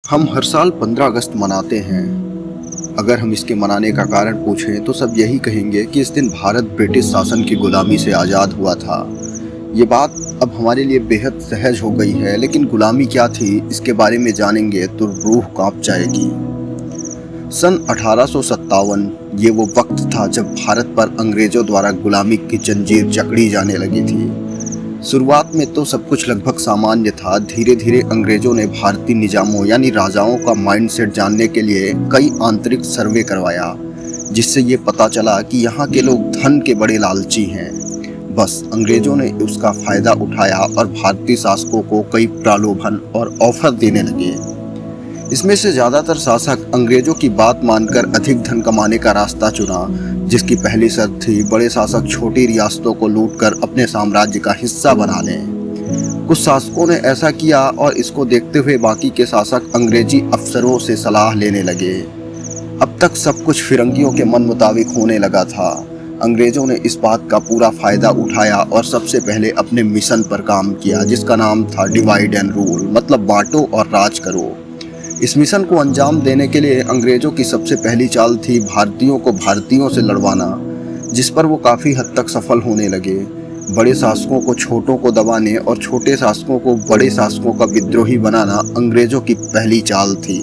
हम हर साल 15 अगस्त मनाते हैं। अगर हम इसके मनाने का कारण पूछें तो सब यही कहेंगे कि इस दिन भारत ब्रिटिश शासन की गुलामी से आज़ाद हुआ था। ये बात अब हमारे लिए बेहद सहज हो गई है, लेकिन गुलामी क्या थी इसके बारे में जानेंगे तो रूह कांप जाएगी। सन 1857 ये वो वक्त था जब भारत पर अंग्रेजों द्वारा गुलामी की जंजीर जकड़ी जाने लगी थी। शुरुआत में तो सब कुछ लगभग सामान्य था। धीरे धीरे अंग्रेजों ने भारतीय निजामों यानी राजाओं का माइंडसेट जानने के लिए कई आंतरिक सर्वे करवाया, जिससे ये पता चला कि यहाँ के लोग धन के बड़े लालची हैं। बस अंग्रेजों ने उसका फायदा उठाया और भारतीय शासकों को कई प्रलोभन और ऑफर देने लगे। इसमें से ज्यादातर शासक अंग्रेजों की बात मानकर अधिक धन कमाने का रास्ता चुना, जिसकी पहली शर्त थी बड़े शासक छोटी रियासतों को लूटकर अपने साम्राज्य का हिस्सा बना लें। कुछ शासकों ने ऐसा किया और इसको देखते हुए बाकी के शासक अंग्रेजी अफसरों से सलाह लेने लगे। अब तक सब कुछ फिरंगियों के मन मुताबिक होने लगा था। अंग्रेजों ने इस बात का पूरा फायदा उठाया और सबसे पहले अपने मिशन पर काम किया, जिसका नाम था डिवाइड एंड रूल, मतलब बांटो और राज करो। इस मिशन को अंजाम देने के लिए अंग्रेजों की सबसे पहली चाल थी भारतीयों को भारतीयों से लड़वाना, जिस पर वो काफ़ी हद तक सफल होने लगे। बड़े शासकों को छोटों को दबाने और छोटे शासकों को बड़े शासकों का विद्रोही बनाना अंग्रेजों की पहली चाल थी।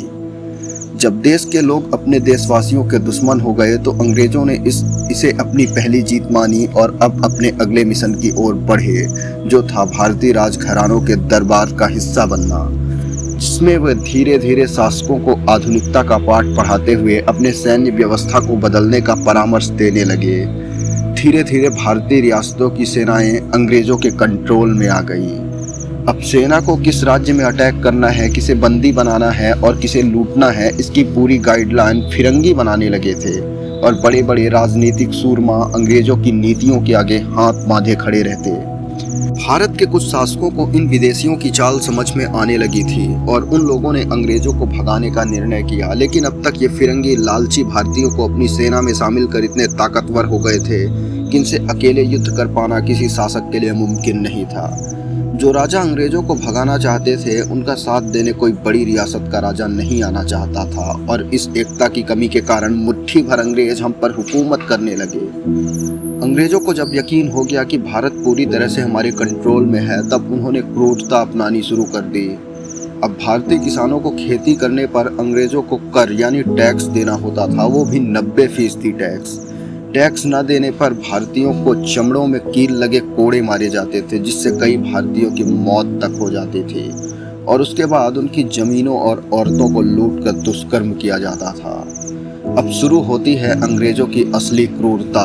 जब देश के लोग अपने देशवासियों के दुश्मन हो गए तो अंग्रेजों ने इसे अपनी पहली जीत मानी और अब अपने अगले मिशन की ओर बढ़े, जो था भारतीय राजघरानों के दरबार का हिस्सा बनना, जिसमें वे धीरे धीरे शासकों को आधुनिकता का पाठ पढ़ाते हुए अपने सैन्य व्यवस्था को बदलने का परामर्श देने लगे। धीरे धीरे भारतीय रियासतों की सेनाएं अंग्रेजों के कंट्रोल में आ गई। अब सेना को किस राज्य में अटैक करना है, किसे बंदी बनाना है और किसे लूटना है, इसकी पूरी गाइडलाइन फिरंगी बनाने लगे थे और बड़े बड़े राजनीतिक सूरमा अंग्रेजों की नीतियों के आगे हाथ बांधे खड़े रहते। भारत के कुछ शासकों को इन विदेशियों की चाल समझ में आने लगी थी और उन लोगों ने अंग्रेजों को भगाने का निर्णय किया, लेकिन अब तक ये फिरंगी लालची भारतीयों को अपनी सेना में शामिल कर इतने ताकतवर हो गए थे कि इनसे अकेले युद्ध कर पाना किसी शासक के लिए मुमकिन नहीं था। जो राजा अंग्रेजों को भगाना चाहते थे, उनका साथ देने कोई बड़ी रियासत का राजा नहीं आना चाहता था और इस एकता की कमी के कारण मुट्ठी भर अंग्रेज हम पर हुकूमत करने लगे। अंग्रेजों को जब यकीन हो गया कि भारत पूरी तरह से हमारे कंट्रोल में है, तब उन्होंने क्रूरता अपनानी शुरू कर दी। अब भारतीय किसानों को खेती करने पर अंग्रेजों को कर यानी टैक्स देना होता था, वो भी 90% टैक्स। टैक्स न देने पर भारतीयों को चमड़ों में कील लगे कोड़े मारे जाते थे, जिससे कई भारतीयों की मौत तक हो जाती थी और उसके बाद उनकी जमीनों और औरतों को लूट कर दुष्कर्म किया जाता था। अब शुरू होती है अंग्रेजों की असली क्रूरता।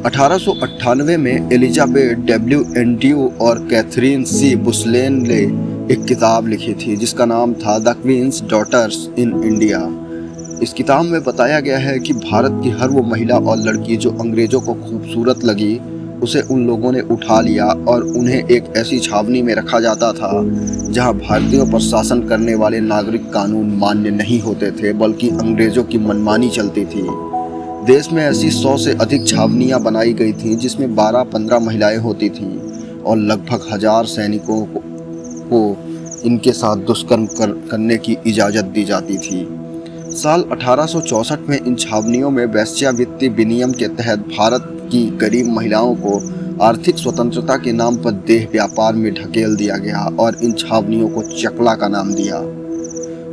1898 में एलिजाबेथ डब्ल्यू एंड्रयू और कैथरीन सी बुसलेन ने एक किताब लिखी थी जिसका नाम था the Queen's Daughters in India. इस किताब में बताया गया है कि भारत की हर वो महिला और लड़की जो अंग्रेजों को खूबसूरत लगी, उसे उन लोगों ने उठा लिया और उन्हें एक ऐसी छावनी में रखा जाता था जहां भारतीयों पर शासन करने वाले नागरिक कानून मान्य नहीं होते थे, बल्कि अंग्रेजों की मनमानी चलती थी। देश में ऐसी 100 से अधिक छावनियां बनाई गई थीं, जिसमें 12-15 महिलाएं होती थीं और लगभग 1000 सैनिकों को इनके साथ दुष्कर्म करने की इजाज़त दी जाती थी। साल 1864 में इन छावनियों में वेश्यावृत्ति विनियम के तहत भारत की गरीब महिलाओं को आर्थिक स्वतंत्रता के नाम पर देह व्यापार में ढकेल दिया गया और इन छावनियों को चकला का नाम दिया।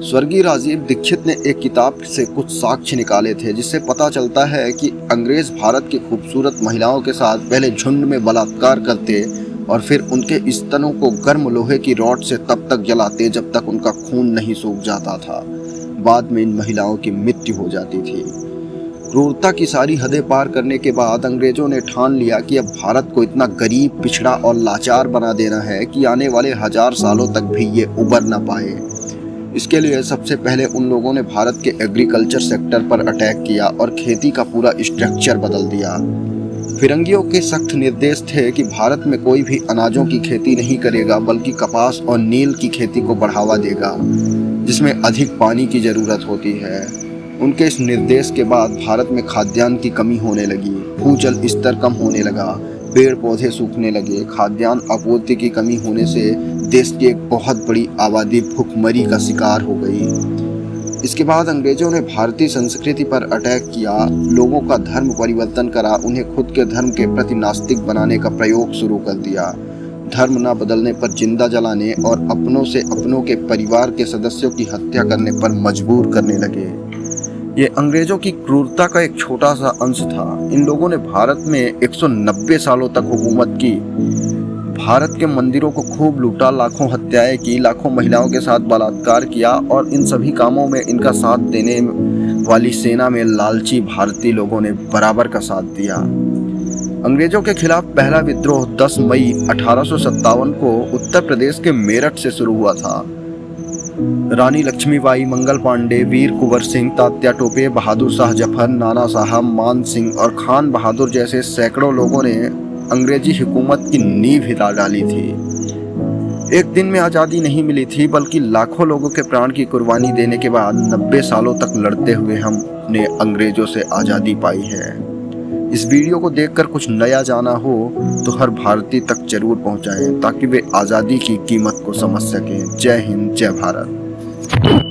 स्वर्गीय राजीव दीक्षित ने एक किताब से कुछ साक्ष्य निकाले थे, जिससे पता चलता है कि अंग्रेज भारत की खूबसूरत महिलाओं के साथ पहले झुंड में बलात्कार करते और फिर उनके स्तनों को गर्म लोहे की रॉड से तब तक जलाते जब तक उनका खून नहीं सूख जाता था। बाद में इन महिलाओं की मृत्यु हो जाती थी। क्रूरता की सारी हदें पार करने के बाद अंग्रेजों ने ठान लिया कि अब भारत को इतना गरीब, पिछड़ा और लाचार बना देना है कि आने वाले 1000 सालों तक भी ये उबर ना पाए। इसके लिए सबसे पहले उन लोगों ने भारत के एग्रीकल्चर सेक्टर पर अटैक किया और खेती का पूरा स्ट्रक्चर बदल दिया। फिरंगियों के सख्त निर्देश थे कि भारत में कोई भी अनाजों की खेती नहीं करेगा, बल्कि कपास और नील की खेती को बढ़ावा देगा, जिसमें अधिक पानी की ज़रूरत होती है। उनके इस निर्देश के बाद भारत में खाद्यान्न की कमी होने लगी, भूजल स्तर कम होने लगा, पेड़ पौधे सूखने लगे, खाद्यान्न आपूर्ति की कमी होने से देश की एक बहुत बड़ी आबादी भूखमरी का शिकार हो गई। इसके बाद अंग्रेजों ने भारतीय संस्कृति पर अटैक किया, लोगों का धर्म परिवर्तन करा, उन्हें खुद के धर्म के प्रति नास्तिक बनाने का प्रयोग शुरू कर दिया। धर्म न बदलने पर जिंदा जलाने और अपनों से अपनों के परिवार के सदस्यों की हत्या करने पर मजबूर करने लगे। ये अंग्रेजों की क्रूरता का एक छोटा सा अंश था। इन लोगों ने भारत में 190 सालों तक हुकूमत की, भारत के मंदिरों को खूब लूटा, लाखों हत्याएं की, लाखों महिलाओं के साथ बलात्कार किया और इन सभी कामों में इनका साथ देने वाली सेना में लालची भारतीय लोगों ने बराबर का साथ दिया। अंग्रेजों के खिलाफ पहला विद्रोह 10 मई 1857 को उत्तर प्रदेश के मेरठ से शुरू हुआ था। रानी लक्ष्मीबाई, मंगल पांडे, वीर कुंवर सिंह, तात्या टोपे, बहादुर शाह जफर, नाना साहब, मान सिंह और खान बहादुर जैसे सैकड़ों लोगों ने अंग्रेजी हुकूमत की नींव हिला डाली थी। एक दिन में आज़ादी नहीं मिली थी, बल्कि लाखों लोगों के प्राण की कुर्बानी देने के बाद 90 सालों तक लड़ते हुए हमने अंग्रेजों से आज़ादी पाई है। इस वीडियो को देखकर कुछ नया जाना हो तो हर भारतीय तक जरूर पहुंचाएं, ताकि वे आज़ादी की कीमत को समझ सकें। जय हिंद, जय भारत।